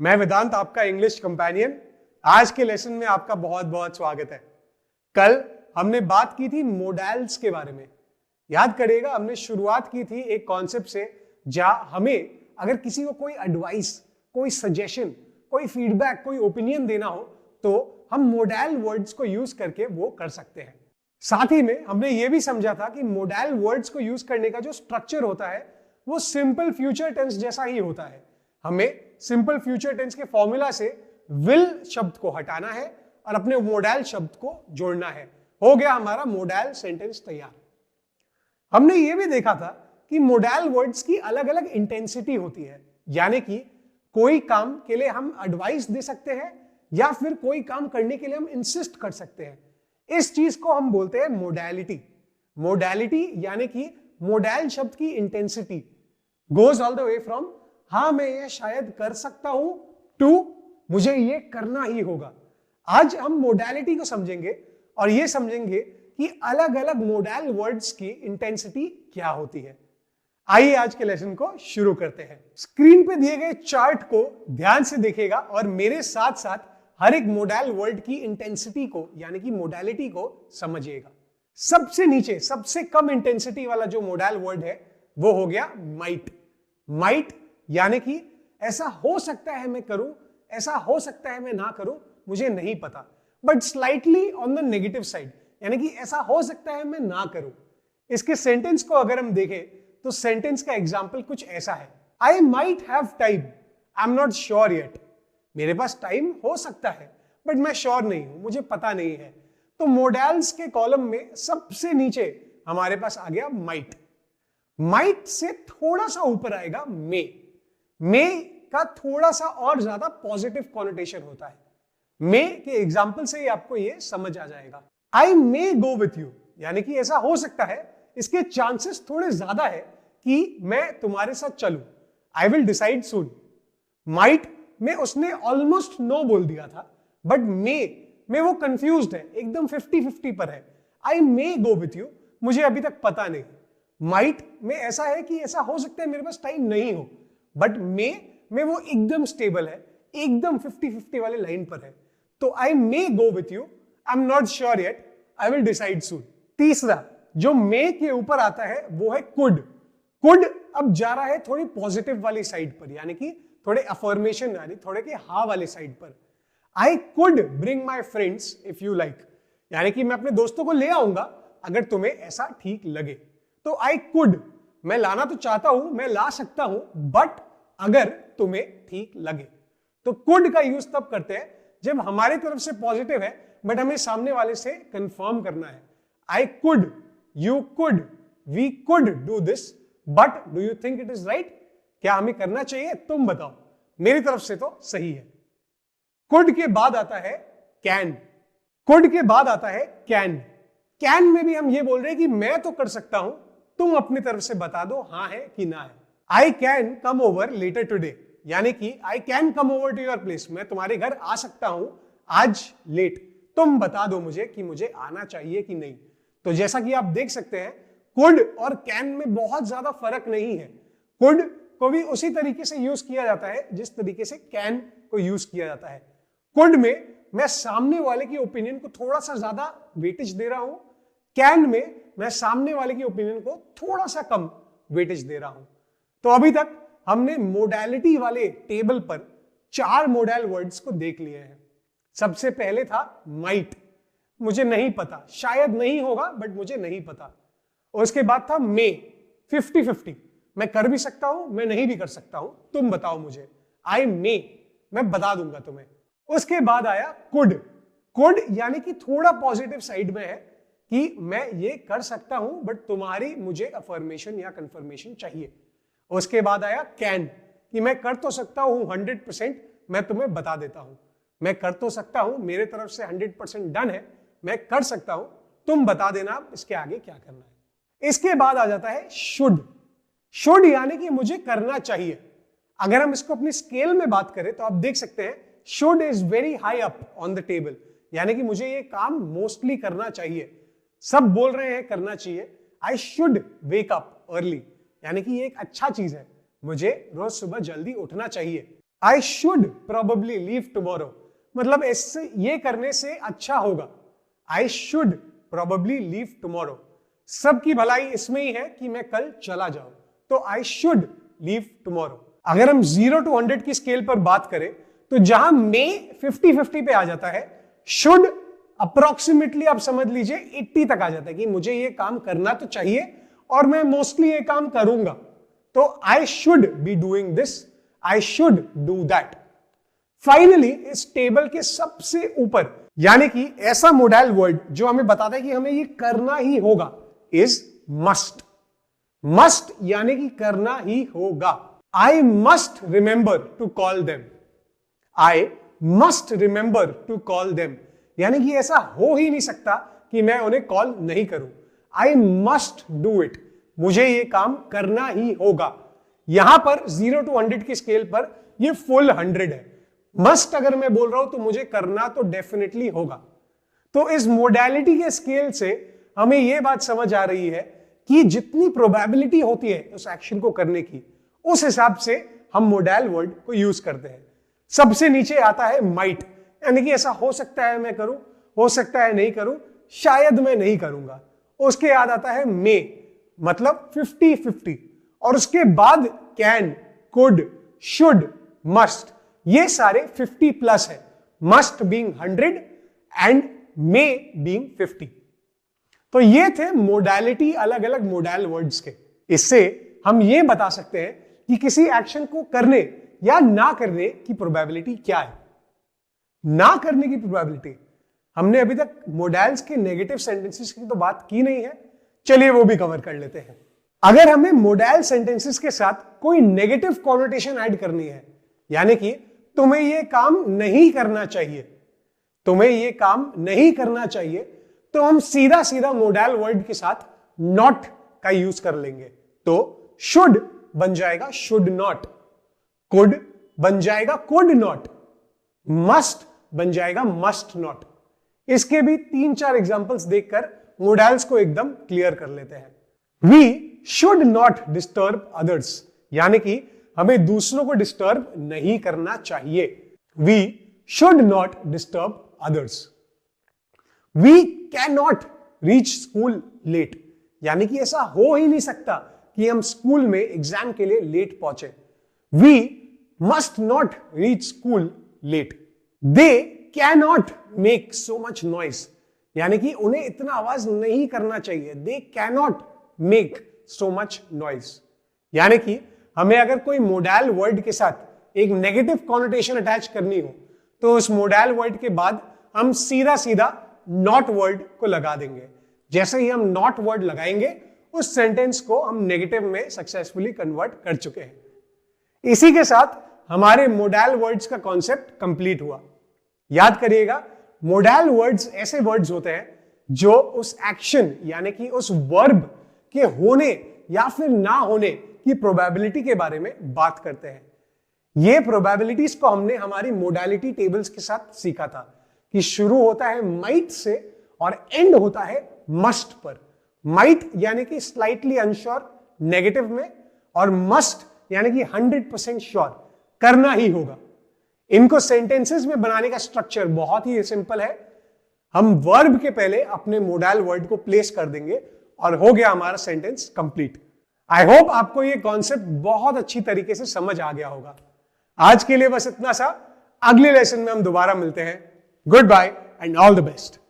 मैं वेदांत, आपका English companion. आज के लेसन में आपका बहुत बहुत स्वागत है। कल हमने बात की थी मोडेल्स के बारे में। याद करिएगा, हमने शुरुआत की थी एक कॉन्सेप्ट से, जहां हमें अगर किसी को कोई एडवाइस, कोई सजेशन, कोई फीडबैक, कोई ओपिनियन देना हो तो हम मोडेल वर्ड्स को यूज करके वो कर सकते हैं। साथ ही में हमने ये भी समझा था कि मोडेल वर्ड्स को यूज करने का जो स्ट्रक्चर होता है वो सिंपल फ्यूचर टेंस जैसा ही होता है। हमें सिंपल फ्यूचर टेंस के फॉर्मूला से विल शब्द को हटाना है और अपने मोडेल शब्द को जोड़ना है। हो गया हमारा मोडेल सेंटेंस तैयार। हमने ये भी देखा था कि मोडेल वर्ड्स की अलग अलग इंटेंसिटी होती है, यानी कि कोई काम के लिए हम एडवाइस दे सकते हैं या फिर कोई काम करने के लिए हम इंसिस्ट कर सकते हैं। इस चीज को हम बोलते हैं मोडेलिटी। मोडेलिटी यानी कि मोडेल शब्द की intensity goes all the way from हाँ मैं ये शायद कर सकता हूं टू मुझे ये करना ही होगा। आज हम मोडेलिटी को समझेंगे और ये समझेंगे कि अलग अलग मोडेल वर्ड्स की इंटेंसिटी क्या होती है। आइए आज के लेसन को शुरू करते हैं। स्क्रीन पे दिए गए चार्ट को ध्यान से देखिएगा और मेरे साथ साथ हर एक मोडेल वर्ड की इंटेंसिटी को यानी कि मोडेलिटी को समझिएगा। सबसे नीचे सबसे कम इंटेंसिटी वाला जो मोडेल वर्ड है वो हो गया माइट। माइट यानी कि ऐसा हो सकता है मैं करूं, ऐसा हो सकता है मैं ना करूं, मुझे नहीं पता, but slightly on the negative side, यानी कि ऐसा हो सकता है मैं ना करूं। इसके सेंटेंस को अगर हम देखें तो सेंटेंस का एग्जाम्पल कुछ ऐसा है, I might have time, I am not sure yet. मेरे पास टाइम हो सकता है बट मैं श्योर नहीं हूं, मुझे पता नहीं है। तो मोडेल्स के कॉलम में सबसे नीचे हमारे पास आ गया माइट। माइट से थोड़ा सा ऊपर आएगा मे का थोड़ा सा और ज्यादा पॉजिटिव कॉनोटेशन होता है। मे के एग्जाम्पल से ही आपको ये समझ आ जाएगा। आई मे गो विथ यू यानी कि ऐसा हो सकता है, इसके चांसेस थोड़े ज्यादा है कि मैं तुम्हारे साथ चलूं। आई विल डिसाइड सून। माइट में उसने ऑलमोस्ट नो बोल दिया था, बट मे में वो कंफ्यूज्ड है, एकदम 50-50 पर है। आई मे गो विथ यू, मुझे अभी तक पता नहीं। माइट में ऐसा है कि ऐसा हो सकता है मेरे पास टाइम नहीं हो, बट मे में वो एकदम स्टेबल है, एकदम 50-50 वाले लाइन पर है। तो I may go with you, I am not sure yet, I will decide soon. तीसरा जो मे के ऊपर आता है वो है कुड। कुड अब जा रहा है थोड़ी पॉजिटिव वाली साइड पर, यानी कि थोड़े अफर्मेशन यानी थोड़े के हाँ वाले साइड पर। I could bring my friends if you like, यानी कि मैं अपने दोस्तों को ले आऊंगा अगर तुम्हें ऐसा ठीक लगे। तो आई कुड, मैं लाना तो चाहता हूं, मैं ला सकता हूं, बट अगर तुम्हें ठीक लगे। तो कुड का यूज तब करते हैं जब हमारी तरफ से पॉजिटिव है बट हमें सामने वाले से कंफर्म करना है। I could, you could, we could do this, but do you think it is right? क्या हमें करना चाहिए? तुम बताओ। मेरी तरफ से तो सही है। कुड के बाद आता है कैन। कुड के बाद आता है कैन। कैन में भी हम ये बोल रहे हैं कि मैं तो कर सकता हूं, तुम अपनी तरफ से बता दो हाँ है कि ना है। I can come over later today, यानी कि I can come over to your place, मैं तुम्हारे घर आ सकता हूं आज लेट, तुम बता दो मुझे कि मुझे आना चाहिए कि नहीं। तो जैसा कि आप देख सकते हैं कुड और कैन में बहुत ज्यादा फर्क नहीं है। कुड को भी उसी तरीके से यूज किया जाता है जिस तरीके से कैन को यूज किया जाता है। कुड में मैं सामने वाले की ओपिनियन को थोड़ा सा ज्यादा वेटेज दे रहा हूं, कैन में मैं सामने वाले की ओपिनियन को थोड़ा सा कम वेटेज दे रहा हूं। तो अभी तक हमने मोडेलिटी वाले टेबल पर 4 मोडेल वर्ड्स को देख लिए हैं। सबसे पहले था माइट, मुझे नहीं पता, शायद नहीं होगा बट मुझे नहीं पता। और उसके बाद था मे, 50-50, मैं कर भी सकता हूं, मैं नहीं भी कर सकता हूं, तुम बताओ मुझे। आई मे, मैं बता दूंगा तुम्हें। उसके बाद आया कुड। कुड यानी कि थोड़ा पॉजिटिव साइड में है कि मैं ये कर सकता हूं बट तुम्हारी मुझे अफर्मेशन या कंफर्मेशन चाहिए। उसके बाद आया कैन कि मैं कर तो सकता हूं 100%, मैं तुम्हें बता देता हूं। मैं कर तो सकता हूं, मेरे तरफ से 100% डन है, मैं कर सकता हूं, तुम बता देना इसके आगे क्या करना है। इसके बाद आ जाता है शुड। शुड यानी कि मुझे करना चाहिए। अगर हम इसको अपनी स्केल में बात करें तो आप देख सकते हैं should is very high up on the table, यानी कि मुझे ये काम मोस्टली करना चाहिए। सब बोल रहे हैं करना चाहिए। I should wake up early, यानी कि ये एक अच्छा चीज है, मुझे रोज सुबह जल्दी उठना चाहिए। I should probably leave tomorrow, मतलब इससे ये करने से अच्छा होगा। I should probably leave tomorrow, सबकी भलाई इसमें ही है कि मैं कल चला जाऊं, तो आई शुड लीव टुमारो। अगर हम 0 to 100 की स्केल पर बात करें तो जहां मे 50-50 पे आ जाता है, शुड अप्रोक्सीमेटली आप समझ लीजिए 80 तक आ जाता है कि मुझे ये काम करना तो चाहिए और मैं मोस्टली ये काम करूंगा, तो I should be doing this, I should do that. Finally इस टेबल के सबसे ऊपर यानी कि ऐसा मोडाइल वर्ड जो हमें बताता है कि हमें ये करना ही होगा, इज मस्ट। मस्ट यानी कि करना ही होगा। I must remember to call them, I must remember to call them, यानी कि ऐसा हो ही नहीं सकता कि मैं उन्हें कॉल नहीं करूं। आई मस्ट डू इट, मुझे ये काम करना ही होगा। यहां पर 0 to 100 की स्केल पर ये फुल 100 है। मस्ट अगर मैं बोल रहा हूं तो मुझे करना तो डेफिनेटली होगा। तो इस मोडालिटी के स्केल से हमें यह बात समझ आ रही है कि जितनी प्रोबेबिलिटी होती है उस एक्शन को करने की, उस हिसाब से हम मोडाइल वर्ड को यूज करते हैं। सबसे नीचे आता है माइट, यानी कि ऐसा हो सकता है मैं करूं, हो सकता है नहीं करूं, शायद मैं नहीं करूंगा। उसके बाद आता है मे, मतलब 50-50, और उसके बाद कैन, कुड, शुड, मस्ट, ये सारे 50 प्लस है। Must being 100 and may being 50। तो ये थे मोडालिटी अलग अलग मोडाइल वर्ड्स के। इससे हम ये बता सकते हैं कि किसी एक्शन को करने या ना करने की प्रोबेबिलिटी क्या है। ना करने की प्रोबेबिलिटी, हमने अभी तक मोडाइल्स के नेगेटिव सेंटेंसेस की तो बात की नहीं है, चलिए वो भी कवर कर लेते हैं। अगर हमें मोडाइल सेंटेंसेस के साथ कोई नेगेटिव कॉनोटेशन ऐड करनी है, यानी कि तुम्हें ये काम नहीं करना चाहिए, तुम्हें ये काम नहीं करना चाहिए, तो हम सीधा सीधा मोडाइल वर्ड के साथ नॉट का यूज कर लेंगे। तो शुड बन जाएगा शुड नॉट, कुड बन जाएगा कुड नॉट, मस्ट बन जाएगा मस्ट नॉट। इसके भी 3-4 एग्जांपल्स देखकर मोडाइल्स को एकदम क्लियर कर लेते हैं। We should not disturb others, यानी कि हमें दूसरों को डिस्टर्ब नहीं करना चाहिए। We should not disturb others. We can not reach school late, यानी कि ऐसा हो ही नहीं सकता कि हम स्कूल में एग्जाम के लिए लेट पहुंचे। We must not reach school late. They can not make so much noise, यानी कि उन्हें इतना आवाज नहीं करना चाहिए। They can not make so much noise, यानी कि हमें अगर कोई मोडाइल वर्ड के साथ एक नेगेटिव कॉनोटेशन अटैच करनी हो तो उस मोडाइल वर्ड के बाद हम सीधा सीधा नॉट वर्ड को लगा देंगे। जैसे ही हम नॉट वर्ड लगाएंगे उस सेंटेंस को हम नेगेटिव में सक्सेसफुली कन्वर्ट कर चुके हैं। इसी के साथ हमारे मोडाइल वर्ड्स का कॉन्सेप्ट कंप्लीट हुआ। याद करिएगा, मोडाइल वर्ड्स ऐसे वर्ड्स होते हैं जो उस एक्शन यानी कि उस वर्ब के होने या फिर ना होने की प्रोबेबिलिटी के बारे में बात करते हैं। ये प्रोबेबिलिटीज को हमने हमारी मोडालिटी टेबल्स के साथ सीखा था कि शुरू होता है माइट से और एंड होता है मस्ट पर। माइट यानी कि स्लाइटली अनश्योर नेगेटिव में, और मस्ट यानी कि 100% श्योर, करना ही होगा। इनको सेंटेंसेस में बनाने का स्ट्रक्चर बहुत ही सिंपल है। हम वर्ब के पहले अपने मोडाइल वर्ड को प्लेस कर देंगे और हो गया हमारा सेंटेंस कंप्लीट। आई होप आपको ये कॉन्सेप्ट बहुत अच्छी तरीके से समझ आ गया होगा। आज के लिए बस इतना सा, अगले लेसन में हम दोबारा मिलते हैं। Goodbye and all the best.